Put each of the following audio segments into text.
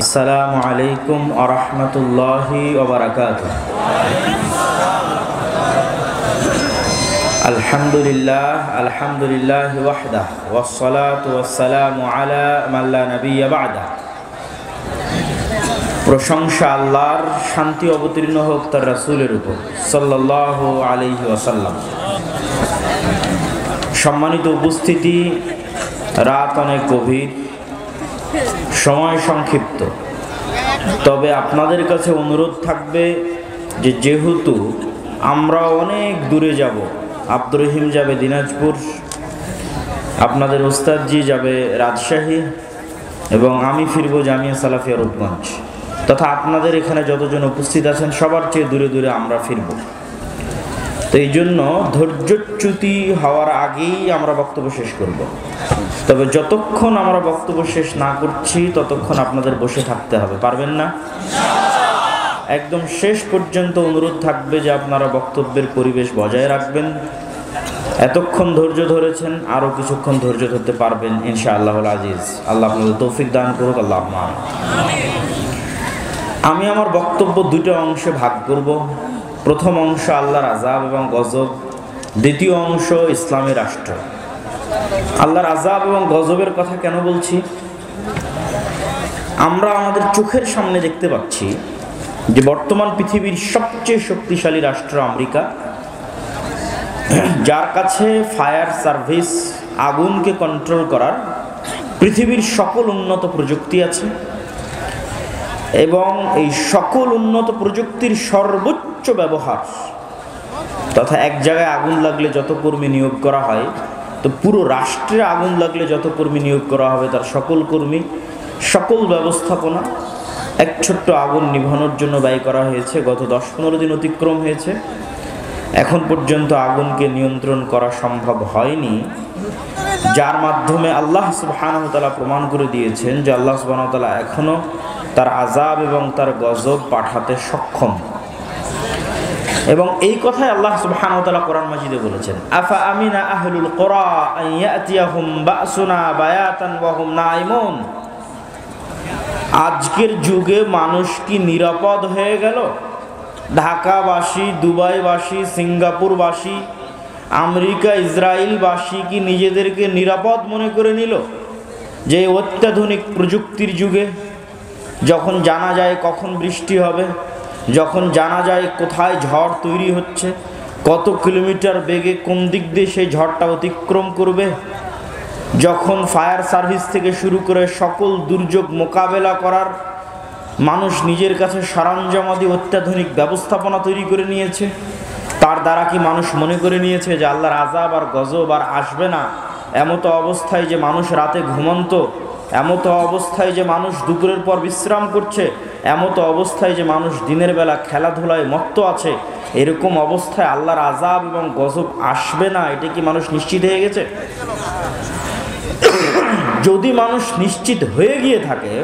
আসসালামু আলাইকুম ওয়া রাহমাতুল্লাহি ওয়া বারাকাতুহু। আলহামদুলিল্লাহ ওয়াহদাহু ওয়াস সালাতু ওয়াস সালামু আলা মান লা নাবিয়্যা বা'দাহু। প্রশংসা আল্লাহর, শান্তি অবতীর্ণ হোক তার রাসূলের উপর সাল্লাল্লাহু আলাইহি ওয়াসাল্লাম। সম্মানিত উপস্থিতি, রাত অনেক গভীর, সময় সংক্ষিপ্ত, তবে আপনাদের কাছে অনুরোধ থাকবে যে যেহেতু আমরা অনেক দূরে যাব, আব্দুর রহিম যাবে দিনাজপুর, আপনাদের ওস্তাদজি যাবে রাজশাহী এবং আমি ফিরব জামিয়া সালাফিয়া রূপগঞ্জ, তথা আপনাদের এখানে যতজন উপস্থিত আছেন সবার চেয়ে দূরে দূরে আমরা ফিরব। তো এই জন্য ধৈর্যচ্যুতি হওয়ার আগেই আমরা বক্তব্য শেষ করব। তবে যতক্ষণ আমরা বক্তব্য শেষ না করছি ততক্ষণ আপনাদের বসে থাকতে হবে, পারবেন না? একদম শেষ পর্যন্ত অনুরোধ থাকবে যে আপনারা বক্তব্যের পরিবেশ বজায় রাখবেন। এতক্ষণ ধৈর্য ধরেছেন, আরও কিছুক্ষণ ধৈর্য ধরতে পারবেন ইনশাআল্লাহুল আজিজ। আল্লাহ আপনাদের তৌফিক দান করুক, আল্লাহ আমিন। আমি আমার বক্তব্য দুটো অংশে ভাগ করব। প্রথম অংশ আল্লাহর আযাব এবং গজব, দ্বিতীয় অংশ ইসলামী রাষ্ট্র। আল্লাহর আযাব এবং গজবের কথা কেন বলছি? আমরা আমাদের চোখের সামনে দেখতে পাচ্ছি যে বর্তমান পৃথিবীর সবচেয়ে শক্তিশালী রাষ্ট্র আমেরিকা, যার কাছে ফায়ার সার্ভিস, আগুনকে কন্ট্রোল করার পৃথিবীর সকল উন্নত প্রযুক্তি আছে এবং এই সকল উন্নত প্রযুক্তির সর্বোচ্চ ব্যবহার, তথা এক জায়গায় আগুন লাগলে যত কর্মী নিয়োগ করা হয়, তো পুরো রাষ্ট্রে আগুন লাগলে যত কর্মী নিয়োগ করা হবে তার সকল কর্মী, সকল ব্যবস্থাপনা এক ছোট্ট আগুন নিভানোর জন্য ব্যয় করা হয়েছে। গত 10-15 দিন অতিক্রম হয়েছে, এখন পর্যন্ত আগুনকে নিয়ন্ত্রণ করা সম্ভব হয়নি, যার মাধ্যমে আল্লাহ সুবহানাহু ওয়া তাআলা প্রমাণ করে দিয়েছেন যে আল্লাহ সুবহানাহু ওয়া তাআলা এখনও তার আযাব এবং তার গজব পাঠাতে সক্ষম। এবং এই কথাই আল্লাহ সুবহানাহু ওয়া তাআলা কোরআন মাজিদে বলেছেন, আফা আমিনা আহলুল কুরা আন ইয়াতিয়াহুম বাসুনা বায়াতান ওয়া হুম নাইমুন। আজকের যুগে মানুষ কি নিরাপদ হয়ে গেল? ঢাকাবাসী, দুবাইবাসী, সিঙ্গাপুরবাসী, আমেরিকা, ইসরায়েলবাসী কি নিজেদেরকে নিরাপদ মনে করে নিল যে অত্যাধুনিক প্রযুক্তির যুগে, যখন জানা যায় কখন বৃষ্টি হবে, যখন জানা যায় কোথায় ঝড় তৈরি হচ্ছে, কত কিলোমিটার বেগে কোন দিক দিয়ে সেই ঝড়টা অতিক্রম করবে, যখন ফায়ার সার্ভিস থেকে শুরু করে সকল দুর্যোগ মোকাবেলা করার মানুষ নিজের কাছে সরঞ্জামাদি অত্যাধুনিক ব্যবস্থাপনা তৈরি করে নিয়েছে, তার দ্বারা কি মানুষ মনে করে নিয়েছে যে আল্লাহর আযাব আর গজব আর আসবে না? এমতো অবস্থায় যে মানুষ রাতে ঘুমন্ত, এমতো অবস্থায় যে মানুষ দুপুরের পর বিশ্রাম করছে, এমতো অবস্থায় যে মানুষ দিনের বেলা খেলাধুলায় মত্ত আছে, এরকম অবস্থায় আল্লাহর আযাব এবং গজব আসবে না, এটা কি মানুষ নিশ্চিত হয়ে গেছে? যদি মানুষ নিশ্চিত হয়ে গিয়ে থাকে,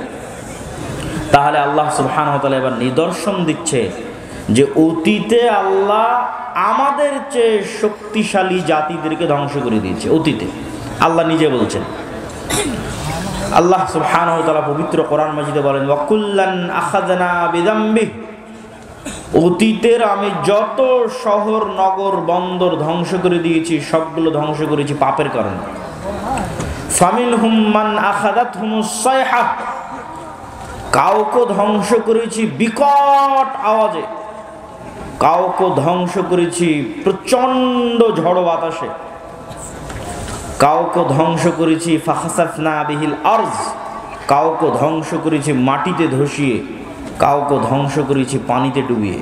তাহলে আল্লাহ সুবহানাহু ওয়া তাআলা এবার নিদর্শন দিচ্ছে যে অতীতে আল্লাহ আমাদের চেয়ে শক্তিশালী জাতিদেরকে ধ্বংস করে দিয়েছে। অতীতে আল্লাহ নিজে বলছেন, আল্লাহ সুবহানাহু ওয়া তাআলা পবিত্র কোরআন মাজিদে বলেন, ওয়া কুল্লান আখাযনা বিযামবিহি। অতীতের আমি যত শহর, নগর, বন্দর ধ্বংস করে দিয়েছি সবগুলো ধ্বংস করেছি পাপের কারণে। ফামিনহুম মান আখাযাতহুমুস সায়হা। কাউকে ধ্বংস করেছি বিকট আওয়াজে, কাউকে ধ্বংস করেছি প্রচন্ড ঝড় বাতাসে, কাউকে ধ্বংস করেছি ফাখাসাফনা বিহিল আরজ, কাউকে ধ্বংস করেছি মাটিতে ধসিয়ে, কাউকে ধ্বংস করেছি পানিতে ডুবিয়ে।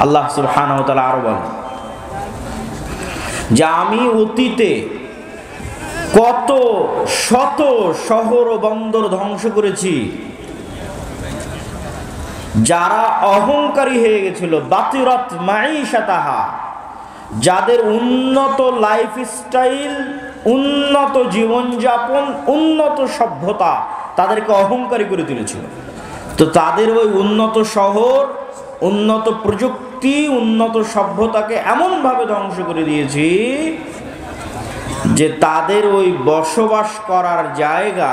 আল্লাহ সুবহানাহু ওয়া তাআলা আরো বলেন যে আমি অতীতে কত শত শহর ও বন্দর ধ্বংস করেছি, যারা অহংকারী হয়ে গেছিল, বাতিরাত মাঈশাতাহা, যাদের উন্নত লাইফস্টাইল, উন্নত জীবনযাপন, উন্নত সভ্যতা তাদেরকে অহংকারী করে তুলেছিল। তো তাদের ওই উন্নত শহর, উন্নত প্রযুক্তি, উন্নত সভ্যতাকে এমনভাবে ধ্বংস করে দিয়েছি যে তাদের ওই বসবাস করার জায়গা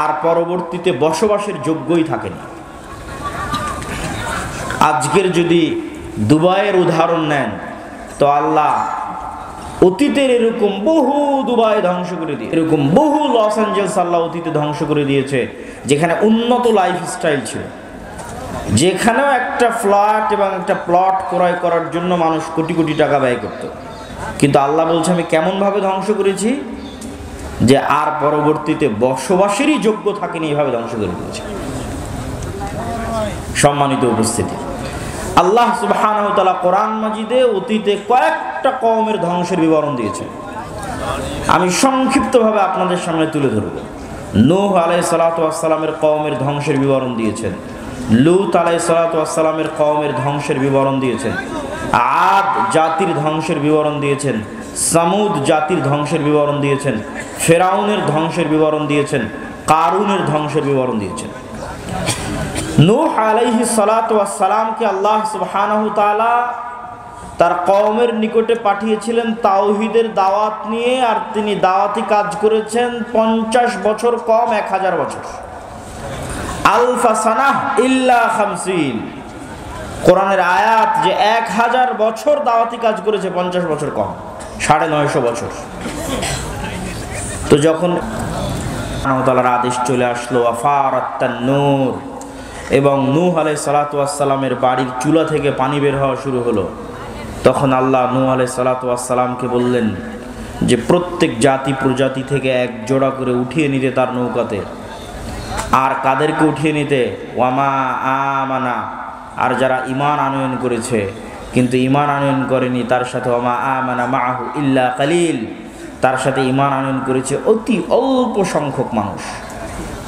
আর পরবর্তীতে বসবাসের যোগ্যই থাকেনি। আজকের যদি দুবাইয়ের উদাহরণ নেন তো আল্লাহ অতীতের এরকম বহু দুবাই ধ্বংস করে দিয়ে, এরকম বহু লস অ্যাঞ্জেলস আল্লাহ অতীতে ধ্বংস করে দিয়েছে, যেখানে উন্নত লাইফস্টাইল ছিল, যেখানেও একটা ফ্ল্যাট এবং একটা প্লট ক্রয় করার জন্য মানুষ কোটি কোটি টাকা ব্যয় করত। কিন্তু আল্লাহ বলছে আমি কেমনভাবে ধ্বংস করেছি, যে আর পরবর্তীতে বসবাসেরই যোগ্য থাকেনি, এইভাবে ধ্বংস করে দিয়েছে। সম্মানিত উপস্থিতি, আল্লাহ সুবহানাহু ওয়া তাআলা কোরআন মাজিদে অতীতে কয়েকটা কওমের ধ্বংসের বিবরণ দিয়েছেন। আমি সংক্ষিপ্তভাবে আপনাদের সামনে তুলে ধরব। নূহ আলাইহিস সালাতু ওয়াস সালামের কওমের ধ্বংসের বিবরণ দিয়েছেন, লূত আলাইহিস সালাতু ওয়াস সালামের কওমের ধ্বংসের বিবরণ দিয়েছেন, আদ জাতির ধ্বংসের বিবরণ দিয়েছেন, সামুদ জাতির ধ্বংসের বিবরণ দিয়েছেন, ফেরাউনের ধ্বংসের বিবরণ দিয়েছেন, কারুনের ধ্বংসের বিবরণ দিয়েছেন। নূহ আলাইহিস সালাতু ওয়াস সালামকে আল্লাহ সুবহানাহু ওয়া তাআলা তার কওমের নিকটে পাঠিয়েছিলেন তাওহীদের দাওয়াত নিয়ে, আর তিনি দাওয়াতি কাজ করেছেন 50 বছর কম 1000 বছর। আলফা সানাহ ইল্লা 50, কোরআনের আয়াত যে 1000 বছর দাওয়াতি কাজ করেছে, 50 বছর কম, 950 বছর। তো যখন আল্লাহ তাআলার আদেশ চলে আসলো আফারাত তান্নুর, এবং নূহ আলাইহিস সালাতু ওয়াস সালামের বাড়ির চুলা থেকে পানি বের হওয়া শুরু হলো, তখন আল্লাহ নূহ আলাইহিস সালাতু ওয়াস সালামকে বললেন যে প্রত্যেক জাতি প্রজাতি থেকে এক জোড়া করে উঠিয়ে নিতে তার নৌকাতে। আর কাদেরকে উঠিয়ে নিতে? ওয়ামা আমানা, আর যারা ঈমান আনয়ন করেছে কিন্তু ঈমান আনয়ন করেনি তার সাথে, ওয়ামা আমানা মাআহু ইল্লা কালিল, তার সাথে ঈমান আনয়ন করেছে অতি অল্প সংখ্যক মানুষ।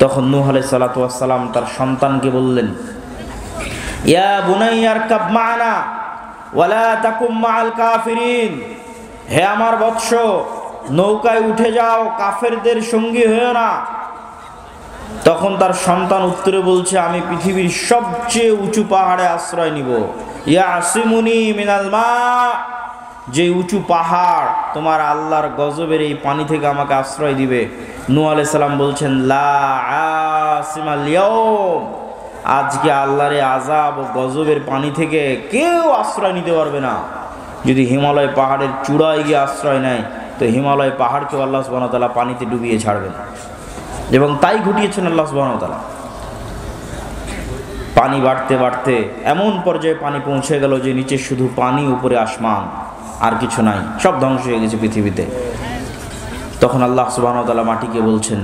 তখন নূহ আলাইহিস সালাতু ওয়াস সালাম তার সন্তানকে বললেন, ইয়া বুনাইয়া আরকাব মা'না ওয়ালা তাকুম মা'আল কাফিরিন, হে আমার বৎস, নৌকায় উঠে যাও, কাফেরদের সঙ্গী হয়ো না। তখন তার সন্তান উত্তরে বলছে, আমি পৃথিবীর সবচেয়ে উঁচু পাহাড়ে আশ্রয় নিব। ইয়াসিমুনি মিনাল মা, যে উঁচু পাহাড় তোমার আল্লাহর গজবের এই পানি থেকে আমাকে আশ্রয় দিবে। নূহ আলাইহিস সালাম বলছেন, লা আসিমাল ইয়াউম, আজকে আল্লাহর আযাব ও গজবের পানি থেকে কেউ আশ্রয় নিতে পারবে না। যদি হিমালয় পাহাড়ের চূড়ায় গিয়ে আশ্রয় নেয় তো হিমালয় পাহাড়কে আল্লাহ সুবহানাহু ওয়া তাআলা পানিতে ডুবিয়ে ছাড়বেন, এবং তাই ঘটিয়েছেন আল্লাহ সুবহানাহু ওয়া তাআলা। পানি বাড়তে বাড়তে এমন পর্যায়ে পানি পৌঁছে গেল যে নিচে শুধু পানি, উপরে আসমান, আর কিছু নাই, সব ধ্বংস হয়ে গেছে পৃথিবীতে। তখন আল্লাহ সুবহানাহু ওয়া তাআলা মাটিকে বলছেন,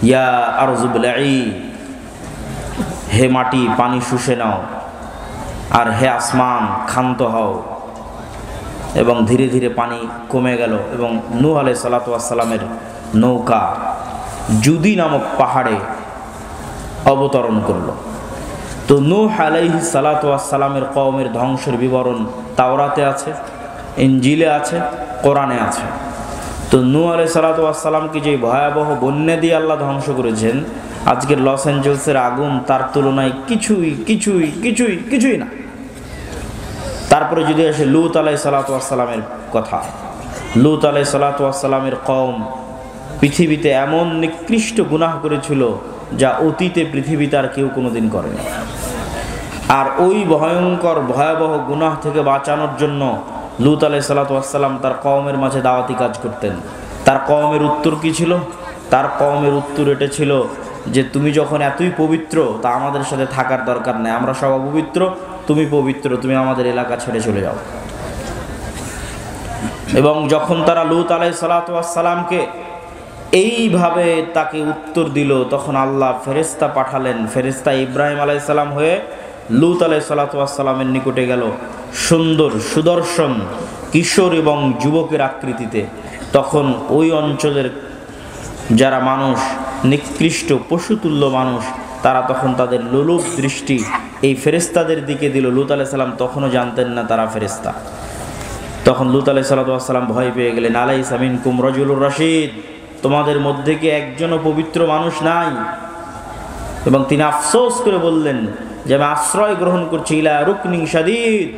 ইয়া আরযু বলঈ, হে মাটি পানি শুষে নাও, আর হে আসমান ক্ষান্ত হও। এবং ধীরে ধীরে পানি কমে গেল, এবং নূহ আলাইহিস সালাতু ওয়াস সালামের নৌকা জুদি নামক পাহাড়ে অবতরণ করল। তো নূহ আলাইহিস সালাতু ওয়াস সালামের কওমের ধ্বংসের বিবরণ তাওরাতে আছে, ইনজিলে আছে, কোরআনে আছে। তো নূহ আলাইহিস সালাতু ওয়াস সালামকে যে ভয়াবহ বন্যা দিয়ে আল্লাহ ধ্বংস করেছেন, আজকের লস অ্যাঞ্জেলসের আগুন তার তুলনায় কিছুই না। তারপরে যদি আসে লূত আলাইহিস সালাতু ওয়াস সালামের কথা, লূত আলাইহিস সালাতু ওয়াস সালামের কওম পৃথিবীতে এমন নিকৃষ্ট গুনাহ করেছিল যা অতীতে পৃথিবীতে আর কেউ কোনোদিন করেনি। আর ওই ভয়ঙ্কর ভয়াবহ গুনাহ থেকে বাঁচানোর জন্য লূত আলাইহিস সালাতু ওয়াস সালাম তার কওমের মাঝে দাওয়াতি কাজ করতেন। তার কওমের উত্তর কি ছিল? তার কওমের উত্তর এটা ছিল যে তুমি যখন এতই পবিত্র, তা আমাদের সাথে থাকার দরকার নেই, আমরা সব অপবিত্র, তুমি পবিত্র, তুমি আমাদের এলাকা ছেড়ে চলে যাও। এবং যখন তারা লূত আলাইহিস সালাতু ওয়াস সালামকে এইভাবে তাকে উত্তর দিল, তখন আল্লাহ ফেরেশতা পাঠালেন। ফেরেশতা ইব্রাহিম আলাইহিস সালাম হয়ে লূত আলাইহিস সালাতু ওয়াস সালামের নিকটে গেল, সুন্দর সুদর্শন কিশোর এবং যুবকের আকৃতিতে। তখন ওই অঞ্চলের যারা মানুষ, নিকৃষ্ট পশুতুল্য মানুষ, তারা তখন তাদের লোলুপ দৃষ্টি এই ফেরেশতাদের দিকে দিল। লূত আলাইহিস সালাম তখনও জানতেন না তারা ফেরেশতা। তখন লূত আলাইহিস সালাম ভয় পেয়ে গেলেন, আলাইসা মিনকুম রাজুলুর রাশীদ, তোমাদের মধ্যে কি একজনও পবিত্র মানুষ নাই? এবং তিনি আফসোস করে বললেন যে আমি আশ্রয় গ্রহণ করছি ইলা রুকনিন শাদীদ,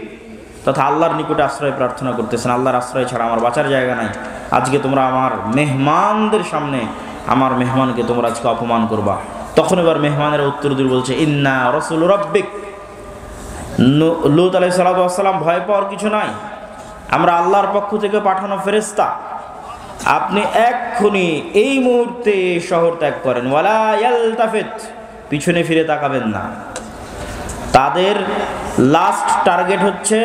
তথা আল্লাহর নিকটে আশ্রয় প্রার্থনা করতেছেন, আল্লাহর আশ্রয় ছাড়া আমার বাঁচার জায়গা নাই। আজকে তোমরা আমার মেহমানদের সামনে আমার মেহমানকে তোমরা আজকে অপমান করবা। তখন এবার মেহমানের উত্তর দিয়ে বলছে, ইন্না রাসূল রাব্বিক। লূত আলাইহিস সালাতু ওয়াস সালাম, ভয় পাওয়ার কিছু নাই, আমরা আল্লাহর পক্ষ থেকে পাঠানো ফেরেশতা, আপনি এক্ষুনি এই মুহূর্তে শহর ত্যাগ করেন। ওয়ালা ইয়ালতাফিত, পিছনে ফিরে তাকাবেন না। তাদের লাস্ট টার্গেট হচ্ছে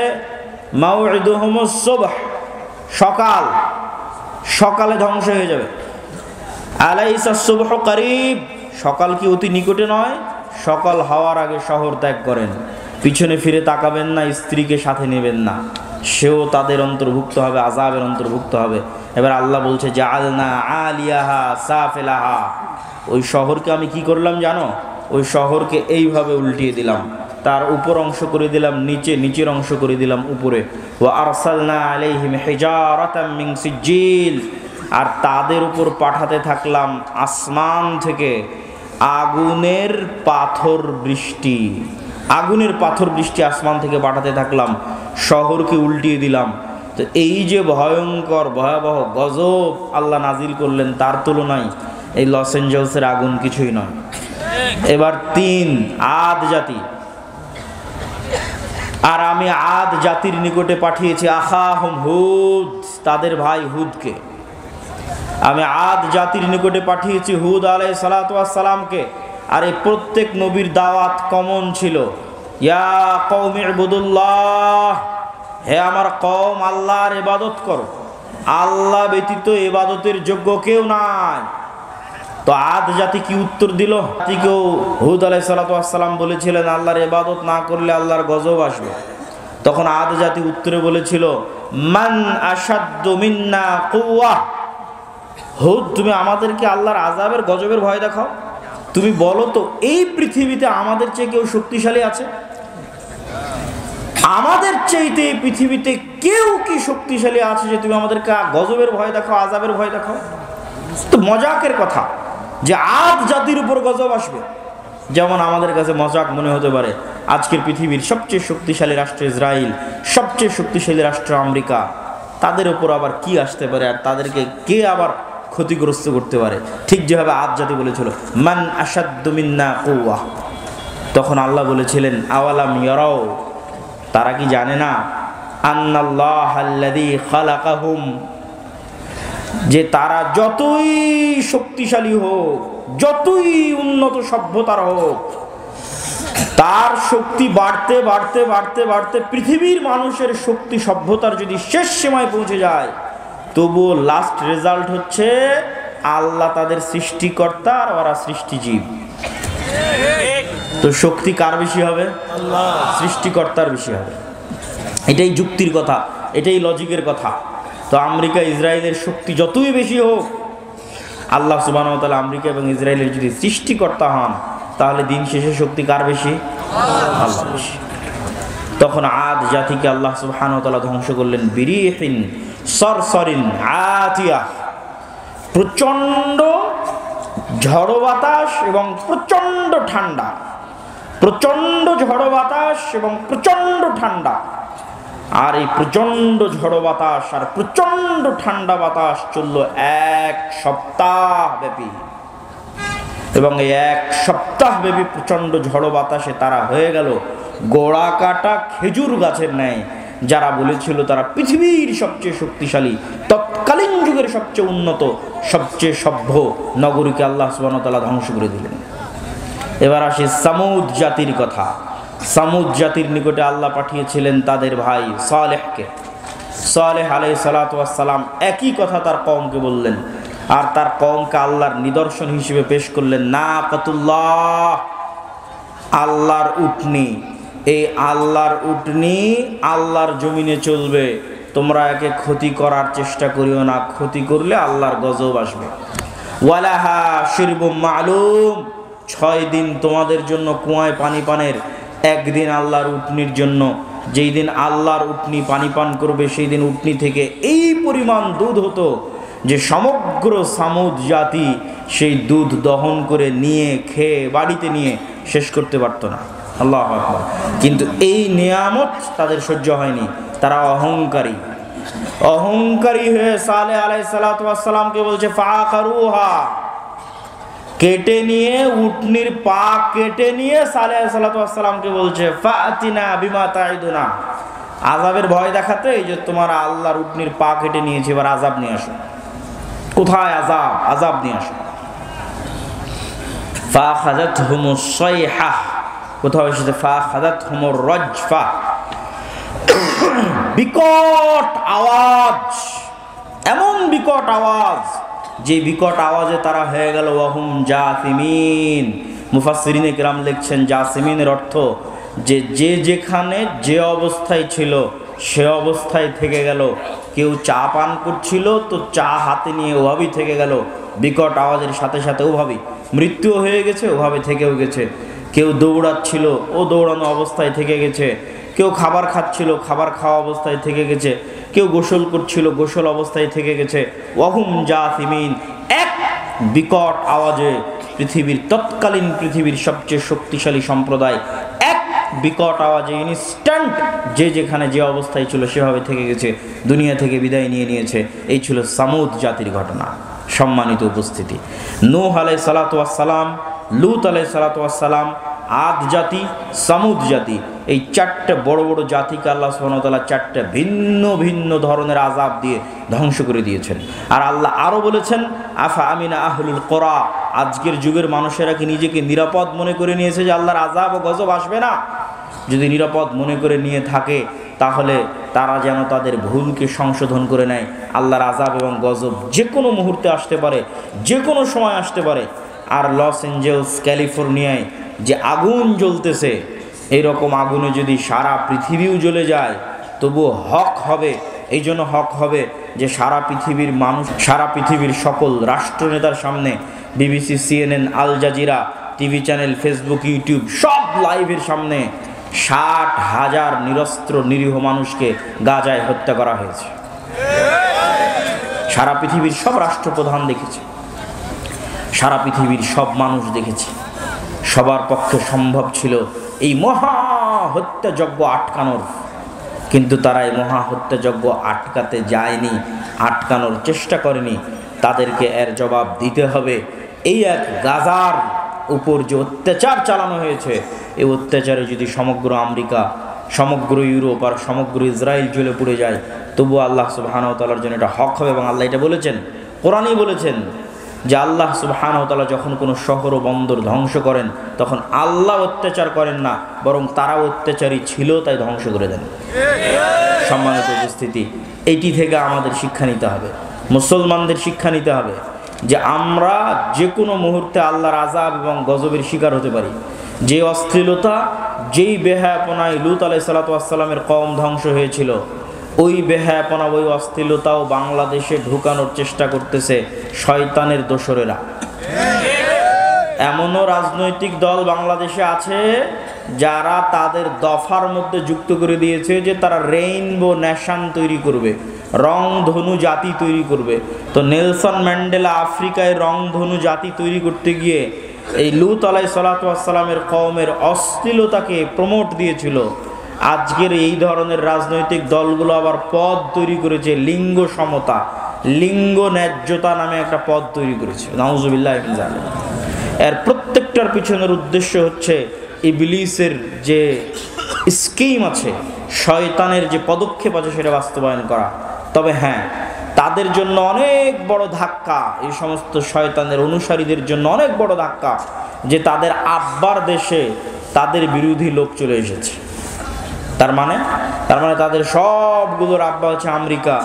মাউইদুহুমুস সুবহ, সকাল, সকালে ধ্বংস হয়ে যাবে। আলাইসাস সুবহু করিব, সকাল কি অতি নিকটে নয়? সকাল হওয়ার আগে শহর ত্যাগ করেন, পিছনে ফিরে তাকাবেন না, স্ত্রীকে সাথে নেবেন না, সেও তাদের অন্তর্ভুক্ত হবে, আযাবের অন্তর্ভুক্ত হবে। এবার আল্লাহ বলছে, জাআলনা আলিয়াহা সাফিলাহা, ওই শহরকে আমি কি করলাম জানো? ওই শহরকে এইভাবে উল্টিয়ে দিলাম, তার উপর অংশ করে দিলাম নিচে, নিচের অংশ করে দিলাম উপরে। ওয়া আরসালনা আলাইহিম হিজারাতাম মিন সিজিল, আর তাদের উপর পাঠাতে থাকলাম আসমান থেকে আগুনের পাথর বৃষ্টি। আগুনের পাথর বৃষ্টি আসমান থেকে পাঠাতে থাকলাম, শহরকে উল্টিয়ে দিলাম। তো এই যে ভয়ঙ্কর ভয়াবহ গজব আল্লাহ নাজিল করলেন, তার তুলনায় এই লস এঞ্জেলসের আগুন কিছুই নয়। এবার 3, আদ জাতি। আর আমি আদ জাতির নিকটে পাঠিয়েছি আখাহুম হুদ, তাদের ভাই হুদকে। আমি আদ জাতির নিকটে পাঠিয়েছি হুদ আলাইহিস সালাতু ওয়াস সালামকে। আর এই প্রত্যেক নবীর দাওয়াত কমন ছিল, ইয়া কওমি ইবুদুল্লাহ, হে আমার কওম, আল্লাহর ইবাদত করো, আল্লাহ ব্যতীত ইবাদতের যোগ্য কেউ নাই। তো আদ জাতি কি উত্তর দিল? জাতিকেও হুদ আলাইহিস সালাতু ওয়াস সালাম বলেছিলেন, আল্লাহর ইবাদত না করলে আল্লাহর গজব আসবে। তখন আদ জাতি উত্তরে বলেছিল, মান আশাদ্দু মিন্না কুওয়া, হুদ তুমি আমাদেরকে আল্লাহর আযাবের গজবের ভয় দেখাও। তুমি বলো তো, এই পৃথিবীতে আমাদের চেয়ে কেউ শক্তিশালী আছে? আমাদের চাইতে এই পৃথিবীতে কেউ কি শক্তিশালী আছে যে তুমি আমাদেরকে গজবের ভয় দেখাও, আযাবের ভয় দেখাও? তো মজাকের কথা যে আদ জাতির উপর গজব আসবে। যেমন আমাদের কাছে মজাক মনে হতে পারে, আজকের পৃথিবীর সবচেয়ে শক্তিশালী রাষ্ট্র ইসরায়েল, সবচেয়ে শক্তিশালী রাষ্ট্র আমেরিকা, তাদের উপর আবার কি আসতে পারে, আর তাদেরকে কে আবার ক্ষতিগ্রস্ত করতে পারে? ঠিক যেভাবে আদ জাতি বলেছিল, মান আশাদ্দু মিন্না কুওয়া। তখন আল্লাহ বলেছিলেন, আওয়ালাম ইয়ারাও, তারা কি জানে না, আন্নাল্লাহাল্লাযী খালাকাহুম, যে তারা যতই শক্তিশালী হোক, যতই উন্নত সভ্যতার হোক, তার শক্তি বাড়তে বাড়তে বাড়তে বাড়তে পৃথিবীর মানুষের শক্তি সভ্যতার যদি শেষ সীমায় পৌঁছে যায়, তবুও লাস্ট রেজাল্ট হচ্ছে আল্লাহ তাদের সৃষ্টিকর্তা আর ওরা সৃষ্টিজীব। তো শক্তি কার বেশি হবে? আল্লাহ, সৃষ্টিকর্তার বেশি হবে। এটাই যুক্তির কথা, এটাই লজিকের কথা। তো আমেরিকা ইসরায়েলের শক্তি যতই বেশি হোক, আল্লাহ সুবহানাহু ওয়া তাআলা আমেরিকা এবং ইসরায়েলের যদি সৃষ্টিকর্তা হন, তাহলে দিন শেষে শক্তি কার বেশি? আল্লাহ বেশি। তখন আদ জাতিকে আল্লাহ সুবহানাহু ওয়া তাআলা ধ্বংস করলেন বিরিহিন সরসরিন আতিয়া, প্রচণ্ড ঝড়ো বাতাস এবং প্রচণ্ড ঠান্ডা, প্রচণ্ড ঝড়ো বাতাস এবং প্রচণ্ড ঠান্ডা। আর এই প্রচণ্ড ঝড়ো বাতাস আর প্রচণ্ড ঠান্ডা বাতাস চলল 1 সপ্তাহ ব্যাপী। এবং এই 1 সপ্তাহ ব্যাপী প্রচণ্ড ঝড়ো বাতাসে তারা হয়ে গেল গোড়া কাটা খেজুর গাছের ন্যায়। যারা বলেছিল তারা পৃথিবীর সবচেয়ে শক্তিশালী, তৎকালীন যুগের সবচেয়ে উন্নত, সবচেয়ে সভ্য নগরীকে আল্লাহ সুবহানাহু ওয়া তাআলা ধ্বংস করে দিলেন। এবার আসি সামুদ জাতির কথা। সামুদ জাতির নিকটে আল্লাহ পাঠিয়েছিলেন তাদের ভাই সালেহকে। সালেহ আলাইহিস সালাতু ওয়াস সালাম একই কথা তার কওমকে বললেন, আর তার কওমকে আল্লাহর নিদর্শন হিসেবে পেশ করলেন নাকাতুল্লাহ, আল্লাহর উটনি। এই আল্লাহর উটনি আল্লাহর জমিনে চলবে, তোমরা একে ক্ষতি করার চেষ্টা করিও না, ক্ষতি করলে আল্লাহর গজব আসবে। ওয়ালাহা শিরবুম মালুম, 6 দিন তোমাদের জন্য কুয়ায় পানি পানের, একদিন আল্লাহর উটনির জন্য। যেই দিন আল্লাহর উটনি পানি পান করবে, সেই দিন উটনি থেকে এই পরিমাণ দুধ হতো যে সমগ্র সামুদ জাতি সেই দুধ দহন করে নিয়ে খেয়ে বাড়িতে নিয়ে শেষ করতে পারত না। আল্লাহু আকবার। কিন্তু এই নিয়ামত তাদের সহ্য হয়নি, তারা অহংকারী। অহংকারী হয়ে সালেহ আলাইহিস সালাতু ওয়াস সালামকে বলছে ফাআকারুহা, কেটে নিয়ে, উটনির পা কেটে নিয়ে সালেহ সাল্লাতু ওয়াসসালামকে বলছে ফাতিনা বিমা তাইদুনা, আযাবের ভয় দেখাতে এই যে তোমার আল্লাহর উটনির পা কেটে নিয়েছে, এবার আযাব নিয়ে আসো। কোথায় আযাব? আযাব নিয়ে আসো। ফাখাযাতহুমুস সাইহা, কোথাও এসেছে ফাখাযাতহুমুর রাজফা, বিকট আওয়াজ, এমন বিকট আওয়াজ যে বিকট আওয়াজে তারা হয়ে গেল ওয়াহুম জাসিমিন। মুফাসসিরিনে কিরাম লিখছেন জাসিমিনের অর্থ যে যে যেখানে যে অবস্থায় ছিল সে অবস্থায় থেকে গেল। কেউ চা পান করছিল তো চা হাতে নিয়ে ওভাবেই থেকে গেল, বিকট আওয়াজের সাথে সাথে ওভাবেই। মৃত্যু হয়ে গেছে, ওভাবে থেকেও গেছে। কেউ দৌড়াচ্ছিল, ও দৌড়ানো অবস্থায় থেকে গেছে। কেউ খাবার খাচ্ছিল, খাবার খাওয়া অবস্থায় থেকে গেছে। কেউ গোসল করছিল, গোসল অবস্থায় থেকে গেছে। ওয়াহুম জাসিমিন, এক বিকট আওয়াজে পৃথিবীর তৎকালীন পৃথিবীর সবচেয়ে শক্তিশালী সম্প্রদায় এক বিকট আওয়াজে ইনস্ট্যান্ট যে যেখানে যে অবস্থায় ছিল সেভাবে থেকে গেছে, দুনিয়া থেকে বিদায় নিয়ে নিয়েছে। এই ছিল সামুদ জাতির ঘটনা। সম্মানিত উপস্থিতি, নূহ আলাইহিস সালাতু ওয়াস সালাম, লূত আলাইহিস সালাতু ওয়াস সালাম, আদ জাতি, সামুদ জাতি, এই চারটে বড় বড় জাতিকে আল্লাহ সুবহানাহু ওয়া তাআলা চারটে ভিন্ন ভিন্ন ধরনের আযাব দিয়ে ধ্বংস করে দিয়েছেন। আর আল্লাহ আরও বলেছেন আফা আমিনা আহলুল কোরা, আজকের যুগের মানুষেরা কি নিজেকে নিরাপদ মনে করে নিয়েছে যে আল্লাহর আযাব ও গজব আসবে না? যদি নিরাপদ মনে করে নিয়ে থাকে তাহলে তারা যেন তাদের ভুলকে সংশোধন করে নেয়। আল্লাহর আযাব এবং গজব যে কোনো মুহূর্তে আসতে পারে, যে কোনো সময় আসতে পারে। আর লস অ্যাঞ্জেলস ক্যালিফোর্নিয়ায় যে আগুন জ্বলতেছে, এইরকম আগুনে যদি সারা পৃথিবীও জ্বলে যায় তবুও হক হবে। এই জন্য হক হবে যে সারা পৃথিবীর মানুষ, সারা পৃথিবীর সকল রাষ্ট্রনেতার সামনে, BBC, CNN, Al Jazeera, TV channel, Facebook, YouTube সব লাইভের সামনে 60,000 নিরস্ত্র নিরীহ মানুষকে গাজায় হত্যা করা হয়েছে। সারা পৃথিবীর সব রাষ্ট্রপ্রধান দেখেছে, সারা পৃথিবীর সব মানুষ দেখেছে। সবার পক্ষে সম্ভব ছিল এই মহা হত্যাযজ্ঞ আটকানোর, কিন্তু তারা এই মহা হত্যাযজ্ঞ আটকাতে যায়নি, আটকানোর চেষ্টা করেনি। তাদেরকে এর জবাব দিতে হবে। এই এক গাজার উপর যে অত্যাচার চালানো হয়েছে, এই অত্যাচারে যদি সমগ্র আমেরিকা, সমগ্র ইউরোপ আর সমগ্র ইসরায়েল জ্বলে পুড়ে যায়, তবু আল্লাহ সুবহানাহু ওয়া তাআলার জন্য এটা হক হবে। এবং আল্লাহ এটা বলেছেন, কোরআনেই বলেছেন যে আল্লাহ সুবহানাহু ওয়া তাআলা যখন কোনো শহর ও বন্দর ধ্বংস করেন তখন আল্লাহ অত্যাচার করেন না, বরং তারা অত্যাচারী ছিল তাই ধ্বংস করে দেন। সম্মানিত উপস্থিতি, এইটি থেকে আমাদের শিক্ষা নিতে হবে, মুসলমানদের শিক্ষা নিতে হবে যে আমরা যে কোনো মুহূর্তে আল্লাহর আযাব এবং গজবের শিকার হতে পারি। যে অশ্লীলতা, যেই বেহায়াপনায় লূত আলাইহিস সালাতু ওয়াস সালামের কওম ধ্বংস হয়েছিল, ওই বেহায়াপনা, ওই অশ্লীলতাও বাংলাদেশে ঢুকানোর চেষ্টা করতেছে শয়তানের দোসরেরা। এমনও রাজনৈতিক দল বাংলাদেশে আছে যারা তাদের দফার মধ্যে যুক্ত করে দিয়েছে যে তারা রেইনবো নেশন তৈরি করবে, রংধনু জাতি তৈরি করবে। তো নেলসন ম্যান্ডেলা আফ্রিকায় রংধনু জাতি তৈরি করতে গিয়ে এই লূত আলাইহিস সালাতু ওয়াস সালামের কওমের অশ্লীলতাকে প্রমোট দিয়েছিল। আজকের এই ধরনের রাজনৈতিক দলগুলো আবার পদ তৈরি করেছে, লিঙ্গ সমতা, লিঙ্গ ন্যায্যতা নামে একটা পদ তৈরি করেছে। নাউজুবিল্লাহ মিন যালিক। এর প্রত্যেকটার পিছনের উদ্দেশ্য হচ্ছে ইবলিসের যে স্কিম আছে, শয়তানের যে পদক্ষেপ আছে সেটা বাস্তবায়ন করা। তবে হ্যাঁ, তাদের জন্য অনেক বড় ধাক্কা, এই সমস্ত শয়তানের অনুসারীদের জন্য অনেক বড় ধাক্কা যে তাদের আব্বার দেশে তাদের বিরোধী লোক চলে এসেছে। তার মানে তাদের সবগুলোর আব্বা হচ্ছে আমেরিকা।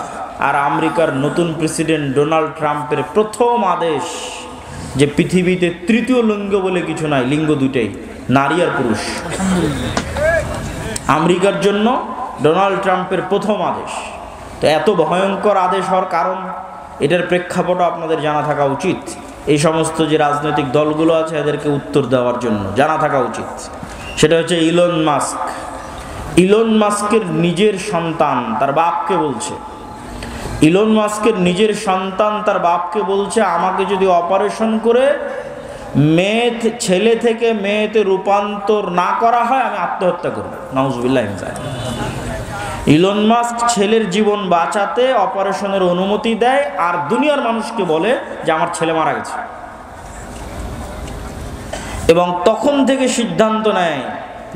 আর আমেরিকার নতুন প্রেসিডেন্ট ডোনাল্ড ট্রাম্পের প্রথম আদেশ যে পৃথিবীতে তৃতীয় লিঙ্গ বলে কিছু নাই, লিঙ্গ দুইটাই, নারী আর পুরুষ। আমেরিকার জন্য ডোনাল্ড ট্রাম্পের প্রথম আদেশ। তো এত ভয়ঙ্কর আদেশ হওয়ার কারণ, এটার প্রেক্ষাপটও আপনাদের জানা থাকা উচিত। এই সমস্ত যে রাজনৈতিক দলগুলো আছে এদেরকে উত্তর দেওয়ার জন্য জানা থাকা উচিত। সেটা হচ্ছে ইলন মাস্ক। ইলন মাস্কের নিজের সন্তান তার বাপকে বলছে, ইলন মাস্কের নিজের সন্তান তার বাপকে বলছে, আমাকে যদি অপারেশন করে ছেলে থেকে মেয়েতে রূপান্তর না করা হয় আমি আত্মহত্যা করব। নাউজুবিল্লাহ মিন যালিক। ইলন মাস্ক ছেলের জীবন বাঁচাতে অপারেশনের অনুমতি দেয় আর দুনিয়ার মানুষকে বলে যে আমার ছেলে মারা গেছে। এবং তখন থেকে সিদ্ধান্ত নেয়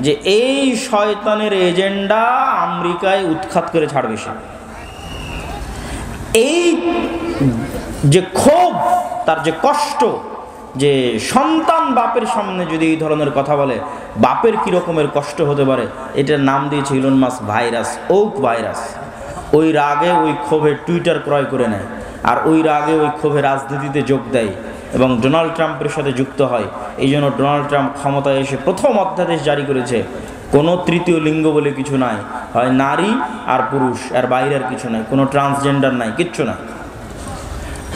যে এই শয়তানের এজেন্ডা আমেরিকায় উৎখাত করে ছাড়বে সে। এই যে ক্ষোভ, তার যে কষ্ট, যে সন্তান বাপের সামনে যদি এই ধরনের কথা বলে বাপের কি রকমের কষ্ট হতে পারে, এটার নাম দিয়েছে ইলন মাস্ক ভাইরাস, ওক ভাইরাস। ওই রাগে ওই ক্ষোভে টুইটার ক্রয় করে নেয়, আর ওই রাগে ওই ক্ষোভে রাজনীতিতে যোগ দেয় এবং ডোনাল্ড ট্রাম্পের সাথে যুক্ত হয়। এই জন্য ডোনাল্ড ট্রাম্প ক্ষমতায় এসে প্রথম অধ্যাদেশ জারি করেছে, কোনো তৃতীয় লিঙ্গ বলে কিছু নাই, হয় নারী আর পুরুষ, আর বাইরে আর কিছু নাই, কোনো ট্রান্সজেন্ডার নাই, কিচ্ছু নাই।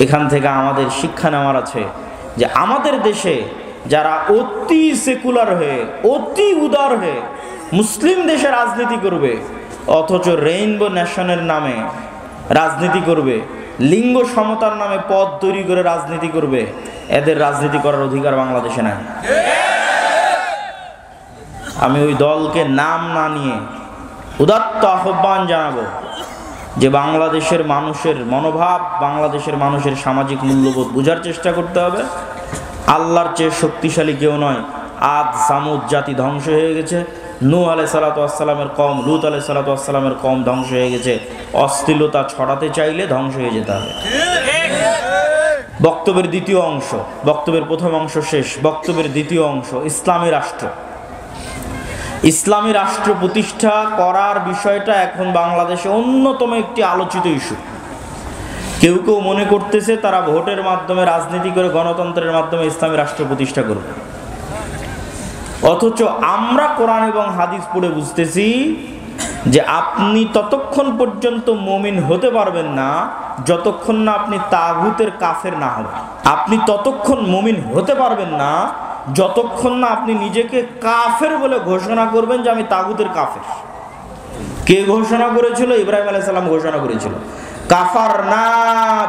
এখান থেকে আমাদের শিক্ষা নেওয়ার আছে যে আমাদের দেশে যারা অতি সেকুলার হয়ে, অতি উদার হয়ে মুসলিম দেশে রাজনীতি করবে, অথচ রেইনবো নেশনের নামে রাজনীতি করবে, লিঙ্গ সমতার নামে পদ তৈরি করে রাজনীতি করবে, এদের রাজনীতি করার অধিকার বাংলাদেশে নাই। আমি ওই দলকে নাম না নিয়ে উদাত্ত আহ্বান জানাবো যে বাংলাদেশের মানুষের মনোভাব, বাংলাদেশের মানুষের সামাজিক মূল্যবোধ বোঝার চেষ্টা করতে হবে। আল্লাহর চেয়ে শক্তিশালী কেউ নয়। আদ সামুদ জাতি ধ্বংস হয়ে গেছে, নূহ আলাইহিস সালাতু ওয়াস সালামের কওম, লূত আলাইহিস সালাতু ওয়াস সালামের কওম ধ্বংস হয়ে গেছে। অশ্লীলতা ছড়াতে চাইলে ধ্বংস হয়ে যেতে হবে। বক্তব্যের দ্বিতীয় অংশ, বক্তব্যের প্রথম অংশ শেষ, বক্তব্যের দ্বিতীয় অংশ, ইসলামী রাষ্ট্র। ইসলামী রাষ্ট্র প্রতিষ্ঠা করার বিষয়টা এখন বাংলাদেশে অন্যতম একটি আলোচিত ইস্যু। কেউ কেউ মনে করতেছে তারা ভোটের মাধ্যমে, রাজনীতি করে, গণতন্ত্রের মাধ্যমে ইসলামী রাষ্ট্র প্রতিষ্ঠা করবে। অথচ আমরা কোরআন এবং হাদিস পড়ে বুঝতেছি যে আপনি ততক্ষণ পর্যন্ত মুমিন হতে পারবেন না যতক্ষণ না আপনি তাগুতের কাফের না হবেন। আপনি ততক্ষণ মুমিন হতে পারবেন না যতক্ষণ না আপনি নিজেকে কাফের বলে ঘোষণা করবেন যে আমি তাগুতের কাফের। কে ঘোষণা করেছিল? ইব্রাহিম আলাইহিস সালাম ঘোষণা করেছিল, কাফারনা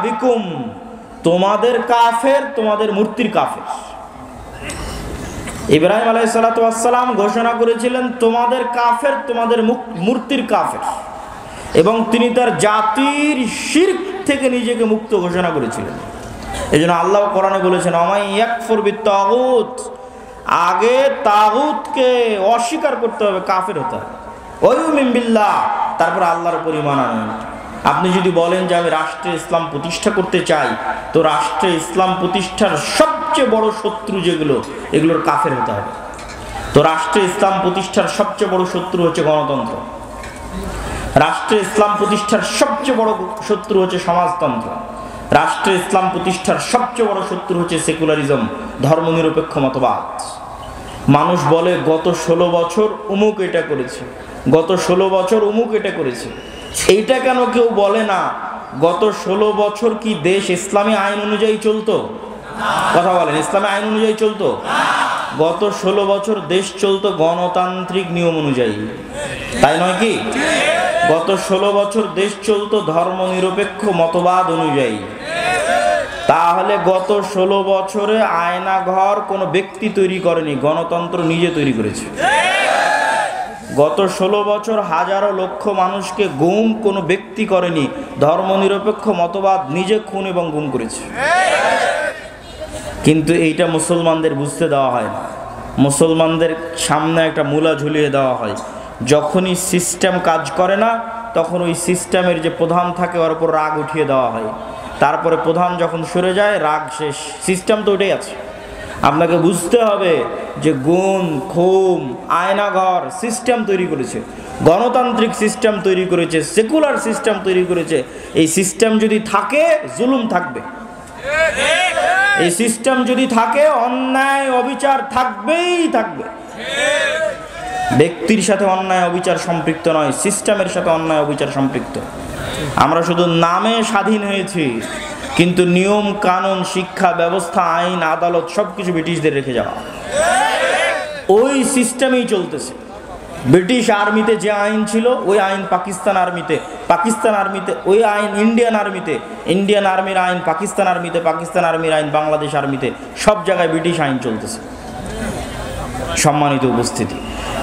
বিকুম, তোমাদের কাফের, তোমাদের মূর্তির কাফের। ইব্রাহিম আলাইহিস সালাতু ওয়াস সালাম ঘোষণা করেছিলেন তোমাদের কাফের, তোমাদের মূর্তির কাফের, এবং তিনি তার জাতির শিরক থেকে নিজেকে মুক্ত ঘোষণা করেছিলেন। এই জন্য আল্লাহ কোরআনে বলেছেন আমাই ইয়াকফুর বিত্তাগুত, আগে তাগুতকে অস্বীকার করতে হবে, কাফের হতে হবে, ওয়ুমিন বিল্লাহ, তারপর আল্লাহর উপর ঈমান আনবেন। আপনি যদি বলেন যে আমি রাষ্ট্রে ইসলাম প্রতিষ্ঠা করতে চাই, তো রাষ্ট্রে ইসলাম প্রতিষ্ঠার সবচেয়ে বড় শত্রু যেগুলো, এগুলোর কাফের হতে হবে। তো রাষ্ট্রে ইসলাম প্রতিষ্ঠার সবচেয়ে বড় শত্রু হচ্ছে গণতন্ত্র, রাষ্ট্রে ইসলাম প্রতিষ্ঠার সবচেয়ে বড় শত্রু হচ্ছে সমাজতন্ত্র, রাষ্ট্রে ইসলাম প্রতিষ্ঠার সবচেয়ে বড় শত্রু হচ্ছে সেকুলারিজম, ধর্মনিরপেক্ষ মতবাদ। মানুষ বলে গত 16 বছর অমুক এটা করেছে, গত 16 বছর অমুক এটা করেছে। এইটা কেন কেউ বলে না গত 16 বছর কি দেশ ইসলামী আইন অনুযায়ী চলতো? কথা বলেন, ইসলামী আইন অনুযায়ী চলতো? গত 16 বছর দেশ চলতো গণতান্ত্রিক নিয়ম অনুযায়ী, তাই নয় কি? গত 16 বছর দেশ চলতো ধর্মনিরপেক্ষ মতবাদ অনুযায়ী। তাহলে গত 16 বছরে আয়নাঘর কোনো ব্যক্তি তৈরি করেনি, গণতন্ত্র নিজে তৈরি করেছে। গত 16 বছর হাজারো লক্ষ মানুষকে গুম কোনো ব্যক্তি করেনি, ধর্মনিরপেক্ষ মতবাদ নিজে খুন এবং গুম করেছে। কিন্তু এইটা মুসলমানদের বুঝতে দেওয়া হয় না। মুসলমানদের সামনে একটা মূলা ঝুলিয়ে দেওয়া হয়, যখনই সিস্টেম কাজ করে না তখন ওই সিস্টেমের যে প্রধান থাকে ওর উপর রাগ উঠিয়ে দেওয়া হয়, তারপরে প্রধান যখন সরে যায় রাগ শেষ, সিস্টেম তো ওটাই আছে। আপনাকে বুঝতে হবে যে গুম, খুম, আয়নাঘর সিস্টেম তৈরি করেছে, গণতান্ত্রিক সিস্টেম তৈরি করেছে, সেকুলার সিস্টেম তৈরি করেছে। এই সিস্টেম যদি থাকে জুলুম থাকবে, এই সিস্টেম যদি থাকে অন্যায় অবিচার থাকবেই থাকবে। ব্যক্তির সাথে অন্যায় অবিচার সম্পৃক্ত নয়, সিস্টেমের সাথে অন্যায় অবিচার সম্পৃক্ত। আমরা শুধু নামে স্বাধীন হয়েছি, কিন্তু নিয়ম কানুন, শিক্ষা ব্যবস্থা, আইন, আদালত সবকিছু ব্রিটিশদের রেখে যাওয়া। ওই সিস্টেমেই চলতেছে। ব্রিটিশ আর্মিতে যে আইন ছিল ওই আইন পাকিস্তান আর্মিতে, পাকিস্তান আর্মিতে ওই আইন ইন্ডিয়ান আর্মিতে, ইন্ডিয়ান আর্মির আইন পাকিস্তান আর্মিতে, পাকিস্তান আর্মির আইন বাংলাদেশ আর্মিতে, সব জায়গায় ব্রিটিশ আইন চলতেছে। সম্মানিত উপস্থিতি,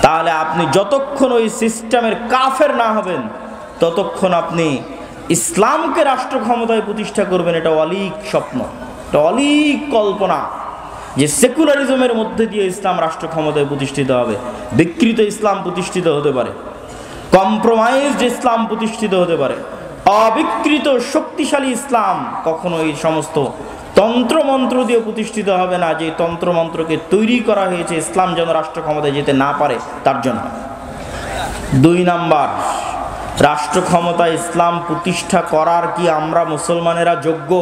তাহলে আপনি যতক্ষণ ওই সিস্টেমের কাফের না হবেন ততক্ষণ আপনি ইসলামকে রাষ্ট্র ক্ষমতায় প্রতিষ্ঠা করবেন, এটা অলীক স্বপ্ন, এটা অলীক কল্পনা। যে সেকুলারিজমের মধ্যে দিয়ে ইসলাম রাষ্ট্র ক্ষমতায় প্রতিষ্ঠিত হবে। বিকৃত ইসলাম প্রতিষ্ঠিত হতে পারে, কম্প্রোমাইজড ইসলাম প্রতিষ্ঠিত হতে পারে, অবিকৃত শক্তিশালী ইসলাম কখনো এই সমস্ত তন্ত্রমন্ত্র দিয়ে প্রতিষ্ঠিত হবে না, যে তন্ত্রমন্ত্রকে তৈরি করা হয়েছে ইসলাম যেন রাষ্ট্র ক্ষমতায় যেতে না পারে তার জন্য। 2 নাম্বার, রাষ্ট্র ক্ষমতায় ইসলাম প্রতিষ্ঠা করার কি আমরা মুসলমানেরা যোগ্য?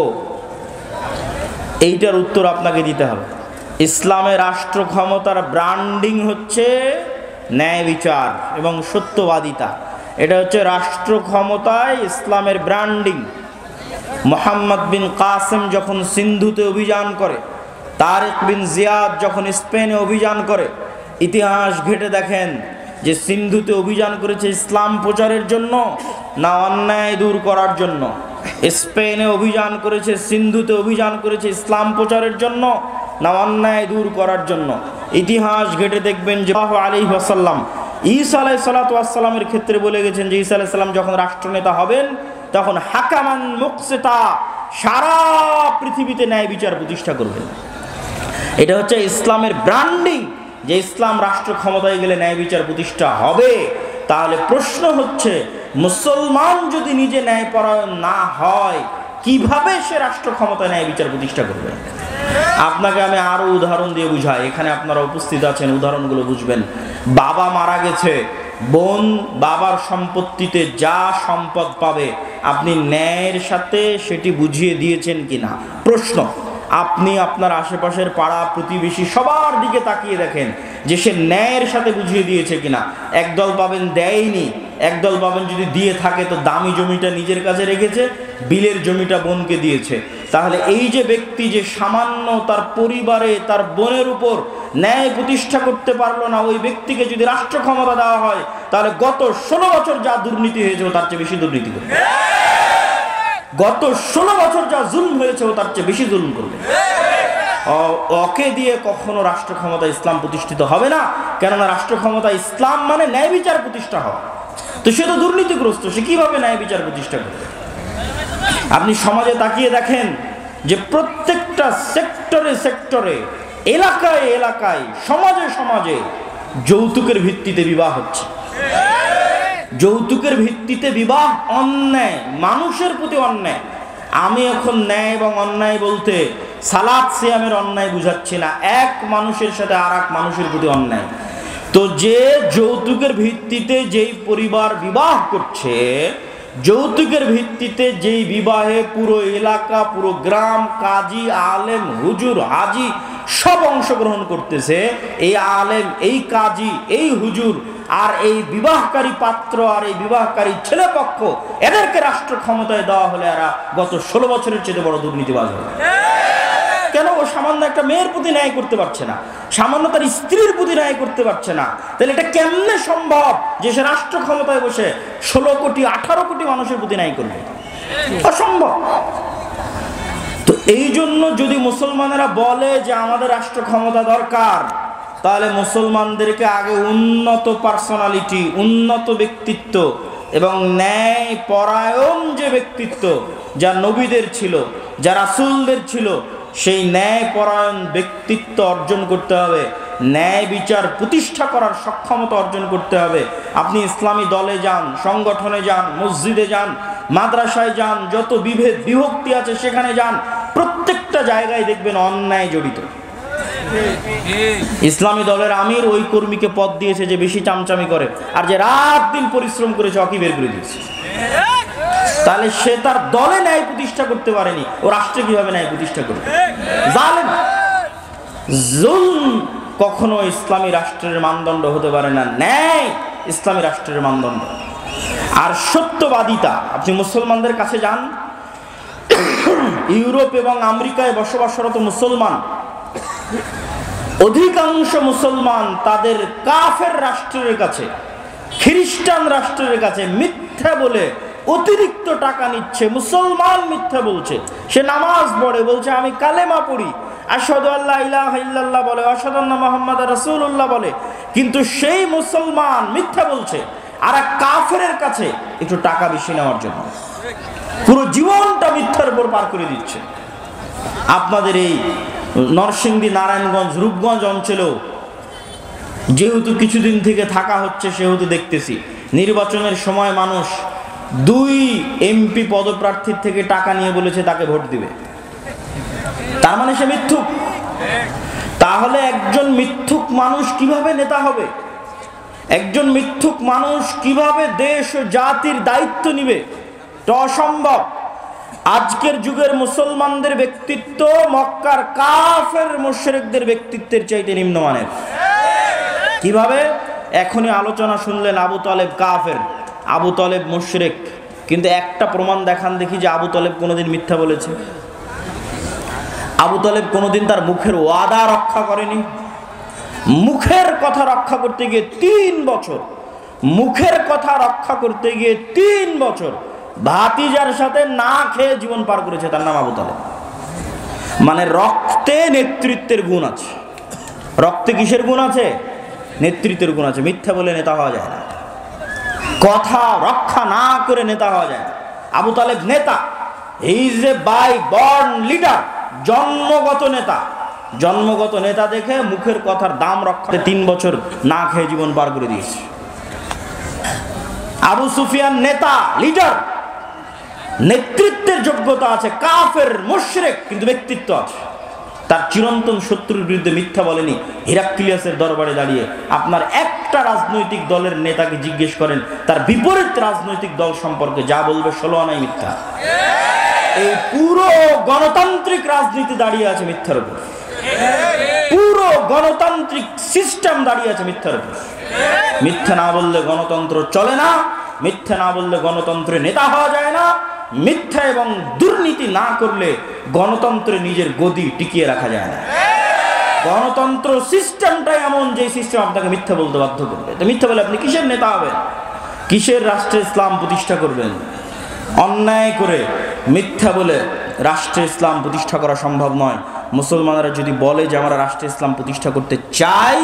এইটার উত্তর আপনাকে দিতে হবে। ইসলামের রাষ্ট্র ক্ষমতার ব্র্যান্ডিং হচ্ছে ন্যায় বিচার এবং সত্যবাদিতা। এটা হচ্ছে রাষ্ট্র ক্ষমতায় ইসলামের ব্র্যান্ডিং। মোহাম্মদ বিন কাসেম যখন সিন্ধুতে অভিযান করে, তারেক বিন জিয়াদ যখন স্পেনে অভিযান করে, ইতিহাস ঘেটে দেখেন যে সিন্ধুতে অভিযান করেছে ইসলাম প্রচারের জন্য না অন্যায় দূর করার জন্য? স্পেনে অভিযান করেছে, সিন্ধুতে অভিযান করেছে ইসলাম প্রচারের জন্য না অন্যায় দূর করার জন্য? ইতিহাস ঘেটে দেখবেন যে আলাইহি ওয়াসাল্লাম ঈসা আলাইহিস সালাতু ওয়াস সালামের ক্ষেত্রে বলে গেছেন যে ঈসা আলাইহিস সালাম যখন রাষ্ট্রনেতা হবেন তখন হাকামান মুকসিতা, সারা পৃথিবীতে ন্যায় বিচার প্রতিষ্ঠা করবেন। এটা হচ্ছে ইসলামের ব্র্যান্ডিং, যে ইসলাম রাষ্ট্র ক্ষমতায় গেলে ন্যায় বিচার প্রতিষ্ঠা হবে। তাহলে প্রশ্ন হচ্ছে, মুসলমান যদি নিজে ন্যায়পরায়ণ না হয় কিভাবে সে রাষ্ট্র ক্ষমতায় ন্যায় বিচার প্রতিষ্ঠা করবে? আপনাকে আমি আরো উদাহরণ দিয়ে বুঝাই, এখানে আপনারা উপস্থিত আছেন, উদাহরণগুলো বুঝবেন। বাবা মারা গেছে, বোন বাবার সম্পত্তিতে যা সম্পদ পাবে আপনি ন্যায়ের সাথে সেটি বুঝিয়ে দিয়েছেন কিনা? প্রশ্ন। আপনি আপনার আশেপাশের পাড়া প্রতিবেশী সবার দিকে তাকিয়ে দেখেন যে সে ন্যায়ের সাথে বুঝিয়ে দিয়েছে কিনা। একদল পাবেন দেয়নি, একদল পাবেন যদি দিয়ে থাকে তো দামি জমিটা নিজের কাছে রেখেছে, বিলের জমিটা বোনকে দিয়েছে। তাহলে এই যে ব্যক্তি যে সামান্য তার পরিবারে তার বোনের উপর ন্যায় প্রতিষ্ঠা করতে পারলো না, ওই ব্যক্তিকে যদি রাষ্ট্র ক্ষমতা দেওয়া হয় তাহলে গত 16 বছর যা দুর্নীতি হয়েছে তার চেয়ে বেশি দুর্নীতি করবে। গত 16 বছর যা জুলুম হয়েছে তার চেয়ে বেশি জুলুম করবে। ওকে দিয়ে কখনো রাষ্ট্র ক্ষমতা ইসলাম প্রতিষ্ঠিত হবে না, কেননা রাষ্ট্র ক্ষমতা ইসলাম মানে ন্যায় বিচার প্রতিষ্ঠা হওয়া। তো সে তো দুর্নীতিগ্রস্ত, সে কিভাবে ন্যায় বিচার প্রতিষ্ঠা করবে? আপনি সমাজে তাকিয়ে দেখেন যে প্রত্যেকটা সেক্টরে সেক্টরে, এলাকায় এলাকায়, সমাজে সমাজে যৌতুকের ভিত্তিতে বিবাহ হচ্ছে। যৌতুকের ভিত্তিতে বিবাহ অন্যায়, মানুষের প্রতি অন্যায়। আমি এখন ন্যায় এবং অন্যায় বলতে সালাত সিয়ামের অন্যায় বুঝাচ্ছি না, এক মানুষের সাথে আর এক মানুষের প্রতি অন্যায়। তো যে যৌতুকের ভিত্তিতে যেই পরিবার বিবাহ করছে, যৌতুকের ভিত্তিতে যেই বিবাহে পুরো এলাকা, পুরো গ্রাম, কাজী, আলেম, হুজুর, হাজি সব অংশগ্রহণ করতেছে, এই আলেম, এই কাজী, এই হুজুর আর এই বিবাহকারী পাত্র আর এই বিবাহকারী ছেলে পক্ষ, এদেরকে রাষ্ট্র ক্ষমতায় দেওয়া হলে এরা গত 16 বছরের চেয়ে বড় দুর্নীতিবাজ হবে। কেন? ও সামান্য একটা মেয়ের প্রতি ন্যায় করতে পারছে না, সামান্য তার স্ত্রীর প্রতি ন্যায় করতে পারছে না। তাহলে এটা কেমনে সম্ভব যে সে রাষ্ট্র ক্ষমতায় বসে 16 কোটি 18 কোটি মানুষের প্রতি ন্যায় করবে? অসম্ভব। তো এই জন্য যদি মুসলমানেরা বলে যে আমাদের রাষ্ট্র ক্ষমতা দরকার, তাহলে মুসলমানদেরকে আগে উন্নত পার্সোনালিটি, উন্নত ব্যক্তিত্ব এবং ন্যায় পরায়ণ যে ব্যক্তিত্ব যা নবীদের ছিল, যা রাসূলদের ছিল, সেই ন্যায় পরায়ণ ব্যক্তিত্ব অর্জন করতে হবে, ন্যায় বিচার প্রতিষ্ঠা করার সক্ষমতা অর্জন করতে হবে। আপনি ইসলামী দলে যান, সংগঠনে যান, মসজিদে যান, মাদ্রাসায় যান, যত বিভেদ বিভক্তি আছে সেখানে যান, প্রত্যেকটা জায়গায় দেখবেন অন্যায় জড়িত। ইসলামী দলের আমির ওই কর্মীকে পদ দিয়েছে যে বেশি চামচামি করে, আর যে রাত দিন পরিশ্রম করেছে ওকে বের করে দিয়েছে। তাহলে সে তার দলে ন্যায় প্রতিষ্ঠা করতে পারেনি, ও রাষ্ট্রে কিভাবে ন্যায় প্রতিষ্ঠা করবে? জালেম। জুলম কখনো ইসলামী রাষ্ট্রের মানদণ্ড হতে পারে না, ন্যায় ইসলামী রাষ্ট্রের মানদণ্ড। আর সত্যবাদিতা, আপনি মুসলমানদের কাছে যান, ইউরোপ এবং আমেরিকায় বসবাসরত মুসলমান, অধিকাংশ মুসলমান তাদের কাফের রাষ্ট্রের কাছে, খ্রিস্টান রাষ্ট্রের কাছে মিথ্যা বলে অতিরিক্ত টাকা নিচ্ছে। মুসলমান মিথ্যা বলছে, সে নামাজ পড়ে, বলছে আমি কালেমা পড়ি, আশহাদু আল্লা ইলাহা ইল্লাল্লাহ বলে, আশহাদু আন্না মুহাম্মাদার রাসূলুল্লাহ বলে, কিন্তু সেই মুসলমান মিথ্যা বলছে আর এক কাফেরের কাছে একটু টাকা বেশি নেওয়ার জন্য পুরো জীবনটা মিথ্যার উপর পার করে দিচ্ছে। আপনাদের এই নরসিংদী, নারায়ণগঞ্জ, রূপগঞ্জ অঞ্চলেও যেহেতু কিছুদিন থেকে থাকা হচ্ছে সেহেতু দেখতেছি নির্বাচনের সময় মানুষ 2 এমপি পদপ্রার্থীর থেকে টাকা নিয়ে বলেছে তাকে ভোট দিবে। তার মানে সে মিথ্যুক। তাহলে একজন মিথ্যুক মানুষ কিভাবে নেতা হবে? একজন মিথ্যুক মানুষ কিভাবে দেশ ও জাতির দায়িত্ব নিবে? এটা অসম্ভব। আজকের যুগের মুসলমানদের ব্যক্তিত্ব মক্কার কাফের মুশরিকদের ব্যক্তিত্বের চাইতে নিম্নমানের। কিভাবে? এখনই আলোচনা শুনলেন আবু তালেব কাফের, আবু তালেব মুশরিক, কিন্তু একটা প্রমাণ দেখান দেখি যে আবু তালেব কোনোদিন মিথ্যা বলেছে? আবু তালেব কোনোদিন তার মুখের ওয়াদা রক্ষা করেনি। মুখের কথা রক্ষা করতে গিয়ে 3 বছর, মুখের কথা রক্ষা করতে গিয়ে 3 বছর ভাতিজার সাথে না খেয়ে জীবন পার করেছে। তার নাম আবু তালেব। মানে রক্তে নেতৃত্বের গুণ আছে। রক্তে কিসের গুণ আছে? নেতৃত্বের গুণ আছে। মিথ্যা বলে নেতা হওয়া যায় না, কথা রক্ষা না করে নেতা হওয়া যায় না। আবু তালেব নেতা, he is a by born leader, জন্মগত নেতা। জন্মগত নেতা দেখে মুখের কথার দাম রক্ষাতে 3 বছর না খেয়ে জীবন পার করে দিয়েছে। আবু সুফিয়ান নেতা, লিডার, নেতৃত্বের যোগ্যতা আছে, কাফের মুশরিক, কিন্তু ব্যক্তিত্ব আছে। তার চিরন্তন শত্রুর বিরুদ্ধে মিথ্যা বলেনি। হিরাক্লিয়াসের দরবারে দাঁড়িয়ে আপনার একটা রাজনৈতিক দলের নেতাকে জিজ্ঞেস করেন তার বিপরীত রাজনৈতিক দল সম্পর্কে, যা বলবে 16 আনাই মিথ্যা। এই পুরো গণতান্ত্রিক রাজনীতি দাঁড়িয়ে আছে মিথ্যার উপর। পুরো গণতান্ত্রিক সিস্টেম দাঁড়িয়ে আছে মিথ্যার উপর। মিথ্যা না বললে গণতন্ত্র চলে না, মিথ্যা না বললে গণতন্ত্রে নেতা হওয়া যায় না, মিথ্যা এবং দুর্নীতি না করলে গণতন্ত্রে নিজের গদি টিকিয়ে রাখা যায় না। গণতন্ত্র সিস্টেমটাই এমন যে সিস্টেম আপনাকে মিথ্যা বলতে বাধ্য করবে। তো মিথ্যা বলে আপনি কিসের নেতা হবেন? কিসের রাষ্ট্রে ইসলাম প্রতিষ্ঠা করবেন? অন্যায় করে মিথ্যা বলে রাষ্ট্রে ইসলাম প্রতিষ্ঠা করা সম্ভব নয়। মুসলমানরা যদি বলে যে আমরা রাষ্ট্রে ইসলাম প্রতিষ্ঠা করতে চাই,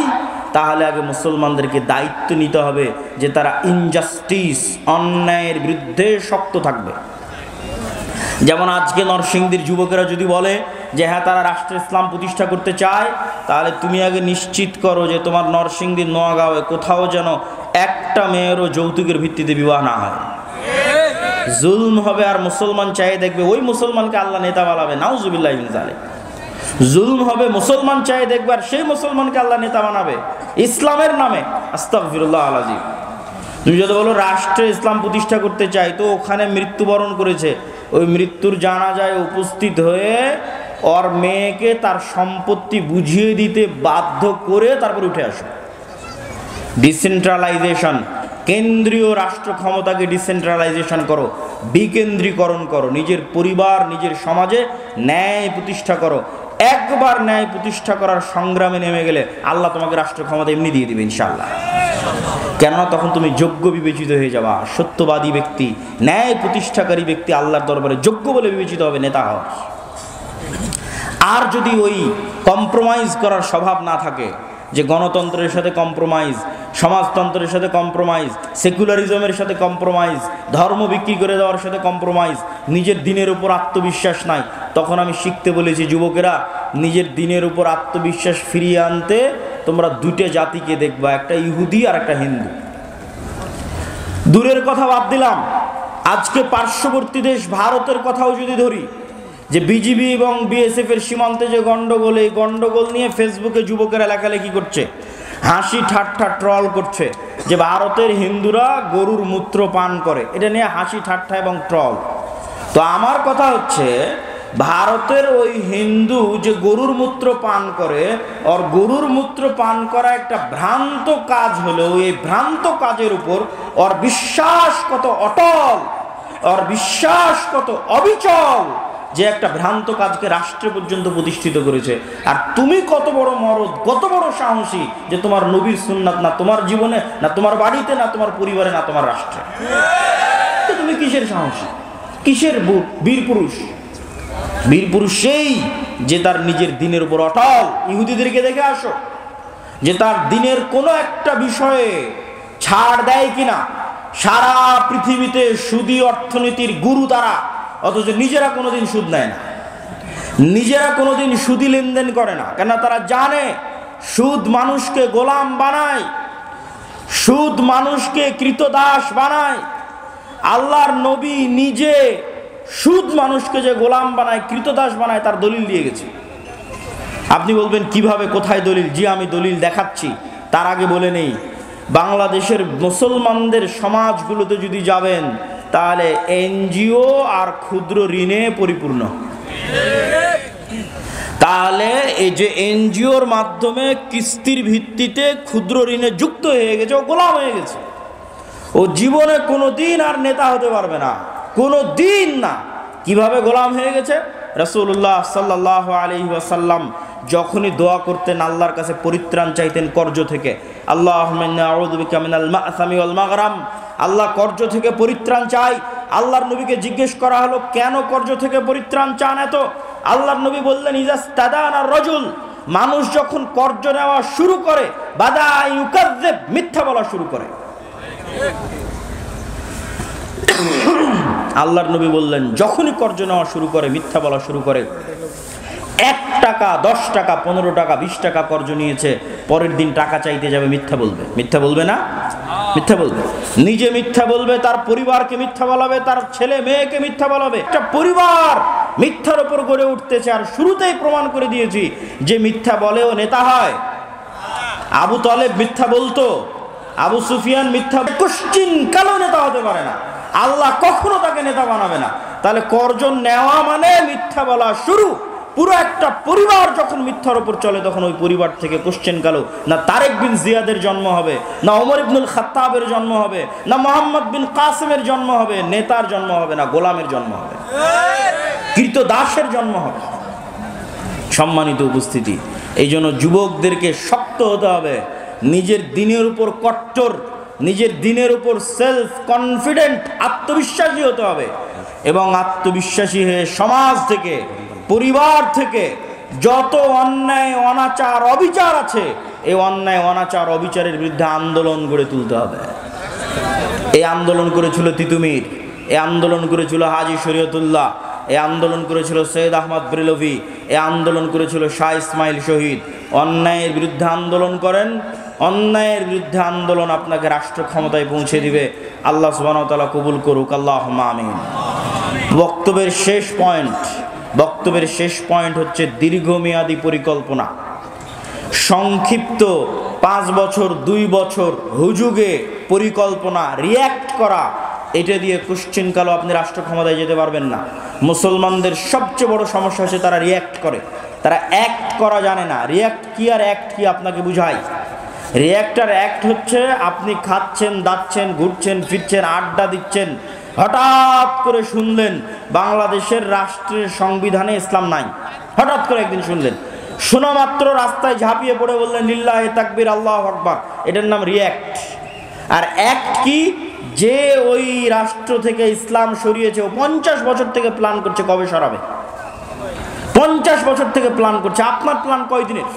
তাহলে আগে মুসলমানদেরকে দায়িত্ব নিতে হবে যে তারা ইনজাস্টিস, অন্যায়ের বিরুদ্ধে শক্ত থাকবে। যেমন আজকে নরসিংদীর যুবকেরা যদি বলে যে হ্যাঁ তারা রাষ্ট্রে ইসলাম প্রতিষ্ঠা করতে চায়, তাহলে তুমি আগে নিশ্চিত করো যে তোমার নরসিংদীর নোয়াগাঁওয়ে কোথাও যেন একটা মেয়েরও যৌতুকের ভিত্তিতে বিবাহ না হয়। জুলম হবে আর মুসলমান চাই দেখবে ওই মুসলমানকে আল্লাহ নেতা বানাবে, নাউজুবিল্লাহ মিন যালিক। জুলম হবে, মুসলমান চাই দেখবে আর সেই মুসলমানকে আল্লাহ নেতা বানাবে ইসলামের নামে। আস্তাগফিরুল্লাহ আল-আযীম। তুমি যদি বলো রাষ্ট্রে ইসলাম প্রতিষ্ঠা করতে চাই, তো ওখানে মৃত্যুবরণ করেছে, ওই মৃত্যুর জানাজায় উপস্থিত হয়ে ওর মেয়েকে তার সম্পত্তি বুঝিয়ে দিতে বাধ্য করে তারপর উঠে আসো। ডিসেন্ট্রালাইজেশন, কেন্দ্রীয় রাষ্ট্র ক্ষমতাকে ডিসেন্ট্রালাইজেশন করো, বিকেন্দ্রীকরণ করো। নিজের পরিবার, নিজের সমাজে ন্যায় প্রতিষ্ঠা করো। একবার ন্যায় প্রতিষ্ঠা করার সংগ্রামে নেমে গেলে আল্লাহ তোমাকে রাষ্ট্র ক্ষমতা এমনি দিয়ে দিবে ইনশাআল্লাহ। কেননা তখন তুমি যোগ্য বিবেচিত হয়ে যাবা। সত্যবাদী ব্যক্তি, ন্যায় প্রতিষ্ঠাকারী ব্যক্তি আল্লাহর দরবারে যোগ্য বলে বিবেচিত হবে নেতা হওয়ার। আর যদি ওই কম্প্রোমাইজ করার স্বভাব না থাকে, যে গণতন্ত্রের সাথে কম্প্রোমাইজ, সমাজতন্ত্রের সাথে কম্প্রোমাইজ, সেকুলারিজমের সাথে কম্প্রোমাইজ, ধর্ম বিক্রি করে দেওয়ার সাথে কম্প্রোমাইজ, নিজের দিনের উপর আত্মবিশ্বাস নাই, তখন আমি শিখতে বলেছি যুবকেরা, নিজের দিনের উপর আত্মবিশ্বাস ফিরিয়ে আনতে তোমরা 2টে জাতিকে দেখবা, একটা ইহুদি আর একটা হিন্দু। দূরের কথা বাদ দিলাম, আজকে পার্শ্ববর্তী দেশ ভারতের কথাও যদি ধরি, যে বিজিবি এবং বিএসএফ এর সীমান্তে যে গন্ডগোল, এই গন্ডগোল নিয়ে ফেসবুকে যুবকেরা লেখালেখি করছে, হাসি ঠাট্টা ট্রল করছে যে ভারতের হিন্দুরা গরুর মূত্র পান করে। এটা নিয়ে হাসি ঠাট্টা এবং ট্রল। তো আমার কথা হচ্ছে, ভারতের ওই হিন্দু যে গরুর মূত্র পান করে, ওর গরুর মূত্র পান করা একটা ভ্রান্ত কাজ হলেও এই ভ্রান্ত কাজের উপর ওর বিশ্বাস কত অটল, ওর বিশ্বাস কত অবিচল, যে একটা ভ্রান্ত কাজকে রাষ্ট্রে পর্যন্ত প্রতিষ্ঠিত করেছে। আর তুমি কত বড় মরদ, কত বড় সাহসী যে তোমার নবীর সুন্নাত না তোমার জীবনে, না তোমার বাড়িতে, না তোমার পরিবারে, না তোমার রাষ্ট্রে। তুমি কিসের সাহসী, কিসের বীর পুরুষ? বীর পুরুষ সেই যে তার নিজের দিনের উপর অটল। ইহুদিদেরকে দেখে আসো যে তার দিনের কোনো একটা বিষয়ে ছাড় দেয় কিনা। সারা পৃথিবীতে সুদী অর্থনীতির গুরু তারা, অথচ নিজেরা কোনোদিন সুদ নেয় না। নিজেরা কোনোদিন সুদি লেনদেন করে না, কেন তারা জানে সুদ মানুষকে গোলাম বানায়, সুদ মানুষকে কৃতদাস বানায়। আল্লাহর নবী নিজে সুদ মানুষকে যে গোলাম বানায়, কৃতদাস বানায়, তার দলিল দিয়ে গেছে। আপনি বলবেন কিভাবে, কোথায় দলিল? জি, আমি দলিল দেখাচ্ছি। তার আগে বলে নেই, বাংলাদেশের মুসলমানদের সমাজগুলোতে যদি যাবেন তাহলে এনজিও আর ক্ষুদ্র ঋণে পরিপূর্ণ। তাহলে এই যে এনজিওর মাধ্যমে কিস্তির ভিত্তিতে ক্ষুদ্র ঋণে যুক্ত হয়ে গেছে, ও গোলাম হয়ে গেছে। ও জীবনে কোনো দিন আর নেতা হতে পারবে না, কোনো দিন না। কিভাবে গোলাম হয়ে গেছে? রাসূলুল্লাহ সাল্লাল্লাহু আলাইহি ওয়াসাল্লাম যখনই দোয়া করতেন, আল্লাহর কাছে পরিত্রাণ চাইতেন কর্জ থেকে, আল্লাহুম্মা ইন্নী আউযু বিকা মিনাল মা'সামি ওয়াল মাগরাম, আল্লাহ কর্জ থেকে পরিত্রাণ চাই। আল্লাহর নবীকে জিজ্ঞেস করা হলো, কেন কর্জ থেকে পরিত্রাণ চান এত? আল্লাহর নবী বললেন, ইজাস্তাদানা রাজুল, মানুষ যখন কর্জ নেওয়া শুরু করে, বাদা ইউকাযযিব, মিথ্যা বলা শুরু করে। আল্লাহর নবী বললেন, যখনই কর্জ নেওয়া শুরু করে, মিথ্যা বলা শুরু করে, 1 টাকা 10 টাকা 15 টাকা 20 টাকা কর্জ নিয়েছে, পরের দিন টাকা চাইতে যাবে, মিথ্যা বলবে। মিথ্যা বলবে না? মিথ্যা বলবে। নিজে মিথ্যা বলবে, তার পরিবারকে মিথ্যা বলাবে, তার ছেলে মেয়েকে মিথ্যা বলাবে। একটা পরিবার মিথ্যার উপর গড়ে উঠতেছে। আর শুরুতেই প্রমাণ করে দিয়েছি যে মিথ্যা বলেও নেতা হয়। আবু তালেব মিথ্যা বলতো, আবু সুফিয়ান মিথ্যা, কোশ্চিন কালো নেতা হতে পারে না। আল্লাহ কখনো তাকে নেতা বানাবে না। তাহলে কর্জ নেওয়া মানে মিথ্যা বলা শুরু। পুরো একটা পরিবার যখন মিথ্যার উপর চলে, তখন ওই পরিবার থেকে কোশ্চেন কালো না তারেক বিন জিয়াদের জন্ম হবে, না ওমর ইবনুল খাত্তাবের জন্ম হবে, না মোহাম্মদ বিন কাসেমের জন্ম হবে, নেতার জন্ম হবে না, গোলামের জন্ম হবে, কৃতদাসের জন্ম হবে। সম্মানিত উপস্থিতি, এই জন্য যুবকদেরকে শক্ত হতে হবে, নিজের দিনের উপর কট্টর, নিজের দিনের উপর সেলফ কনফিডেন্ট, আত্মবিশ্বাসী হতে হবে। এবং আত্মবিশ্বাসী হয়ে সমাজ থেকে, পরিবার থেকে যত অন্যায় অনাচার অবিচার আছে, এই অন্যায় অনাচার অবিচারের বিরুদ্ধে আন্দোলন গড়ে তুলতে হবে। এই আন্দোলন করেছিল তিতুমির, এই আন্দোলন করেছিল হাজী শরীয়তুল্লাহ, এই আন্দোলন করেছিল সৈয়দ আহমদ ব্রেলভি, এই আন্দোলন করেছিল শাহ ইসমাইল শহীদ। অন্যায়ের বিরুদ্ধে আন্দোলন করেন, অন্যায়ের বিরুদ্ধে আন্দোলন আপনাকে রাষ্ট্র ক্ষমতায় পৌঁছে দিবে। আল্লাহ সুবহানাহু ওয়া তাআলা কবুল করুক, আল্লাহুম্মা আমিন। বক্তব্যের শেষ পয়েন্ট হচ্ছে দীর্ঘমেয়াদী পরিকল্পনা। সংক্ষিপ্ত 5 বছর 2 বছর হুজুগে পরিকল্পনা, রিয়্যাক্ট করা, এটা দিয়ে কোশ্চেন কালো আপনি রাষ্ট্র ক্ষমতায় যেতে পারবেন না। মুসলমানদের সবচেয়ে বড় সমস্যা হচ্ছে তারা রিয়্যাক্ট করে, তারা অ্যাক্ট করা জানে না। রিয়্যাক্ট কি আর অ্যাক্ট কি আপনাকে বুঝাই। রিয়্যাক্ট আর অ্যাক্ট হচ্ছে আপনি খাচ্ছেন, দাচ্ছেন, ঘুরছেন, ফিরছেন, আড্ডা দিচ্ছেন, হঠাৎ করে শুনলেন বাংলাদেশের রাষ্ট্রের সংবিধানে ইসলাম নাই। হঠাৎ করে একদিন শুনলেন, শোনা মাত্র রাস্তায় ঝাঁপিয়ে পড়ে বললেন লিল্লাহি তাকবীর, আল্লাহু আকবার। এটার নাম রিয়্যাক্ট। আর অ্যাক্ট কি? যে ওই রাষ্ট্র থেকে ইসলাম সরিয়েছে, ও 50 বছর থেকে প্ল্যান করছে কবে সরাবে। 50 বছর থেকে প্ল্যান করছে। আপনার প্ল্যান কয়দিনের?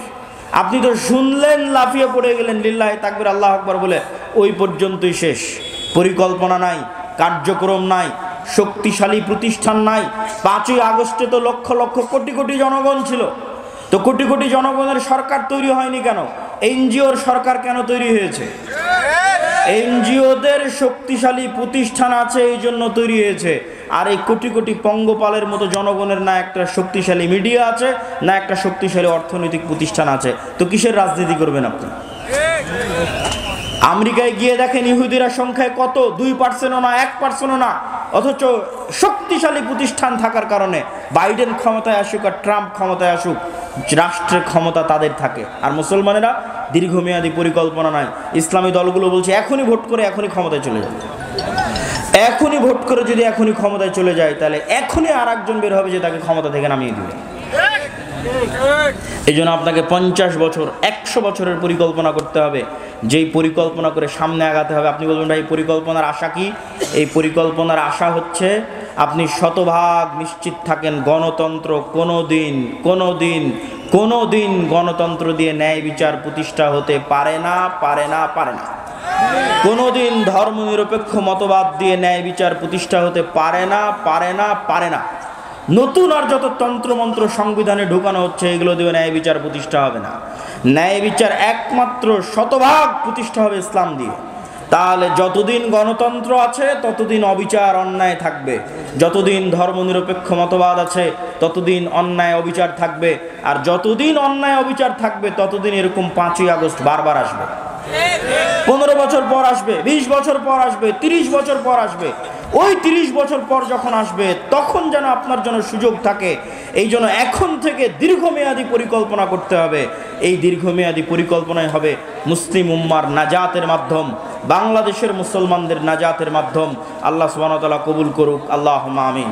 আপনি তো শুনলেন, লাফিয়ে পড়ে গেলেন লিল্লাহি তাকবীর, আল্লাহু আকবার বলে, ওই পর্যন্তই শেষ। পরিকল্পনা নাই, কার্যক্রম নাই, শক্তিশালী প্রতিষ্ঠান নাই। 5ই আগস্টে তো লক্ষ লক্ষ কোটি কোটি জনগণ ছিল, তো কোটি কোটি জনগণের সরকার তৈরি হয়নি কেন? এনজিওর সরকার কেন তৈরি হয়েছে? এনজিওদের শক্তিশালী প্রতিষ্ঠান আছে, এই জন্য তৈরি হয়েছে। আর এই কোটি কোটি পঙ্গপালের মতো জনগণের না একটা শক্তিশালী মিডিয়া আছে, না একটা শক্তিশালী অর্থনৈতিক প্রতিষ্ঠান আছে। তো কিসের রাজনীতি করবেন আপনি? আমেরিকায় গিয়ে দেখেন ইহুদিরা সংখ্যায় কত, 2%ও না, 1%ও না। অথচ শক্তিশালী প্রতিষ্ঠান থাকার কারণে বাইডেন ক্ষমতায় আসুক আর ট্রাম্প ক্ষমতায় আসুক, রাষ্ট্রের ক্ষমতা তাদের থাকে। আর মুসলমানেরা দীর্ঘমেয়াদী পরিকল্পনা নাই। ইসলামী দলগুলো বলছে এখনই ভোট করে এখনই ক্ষমতায় চলে যাবে। এখনই ভোট করে যদি এখনই ক্ষমতায় চলে যায়, তাহলে এখনই আর একজন বের হবে যে তাকে ক্ষমতা থেকে নামিয়ে দিবে। এই জন্য আপনাকে 50 বছর 100 বছরের পরিকল্পনা করতে হবে। যেই পরিকল্পনা করে সামনে আগাতে হবে। আপনি বলবেন ভাই পরিকল্পনার আশা কি? এই পরিকল্পনার আশা হচ্ছে আপনি শতভাগ নিশ্চিত থাকেন গণতন্ত্র কোনোদিন গণতন্ত্র দিয়ে ন্যায় বিচার প্রতিষ্ঠা হতে পারে না। কোনোদিন ধর্মনিরপেক্ষ মতবাদ দিয়ে ন্যায় বিচার প্রতিষ্ঠা হতে পারে না। নতুন আর যত তন্ত্রমন্ত্র সংবিধানে ঢুকানো হচ্ছে, এগুলো দিয়ে ন্যায় বিচার প্রতিষ্ঠা হবে না। ন্যায় বিচার একমাত্র শতভাগ প্রতিষ্ঠা হবে ইসলাম দিয়ে। তাহলে যতদিন গণতন্ত্র আছে ততদিন অবিচার অন্যায় থাকবে, যতদিন ধর্মনিরপেক্ষ মতবাদ আছে ততদিন অন্যায় অবিচার থাকবে, আর যতদিন অন্যায় অবিচার থাকবে ততদিন এরকম 5ই আগস্ট বারবার আসবে। 15 বছর পর আসবে, 20 বছর পর আসবে, 30 বছর পর আসবে। ওই 30 বছর পর যখন আসবে তখন যেন আপনার জন্য সুযোগ থাকে। এই জন্য এখন থেকে দীর্ঘমেয়াদী পরিকল্পনা করতে হবে। এই দীর্ঘমেয়াদী পরিকল্পনাই হবে মুসলিম উম্মার নাজাতের মাধ্যম, বাংলাদেশের মুসলমানদের নাজাতের মাধ্যম। আল্লাহ সুবহানাহু ওয়া তাআলা কবুল করুক, আল্লাহুম্মা আমিন।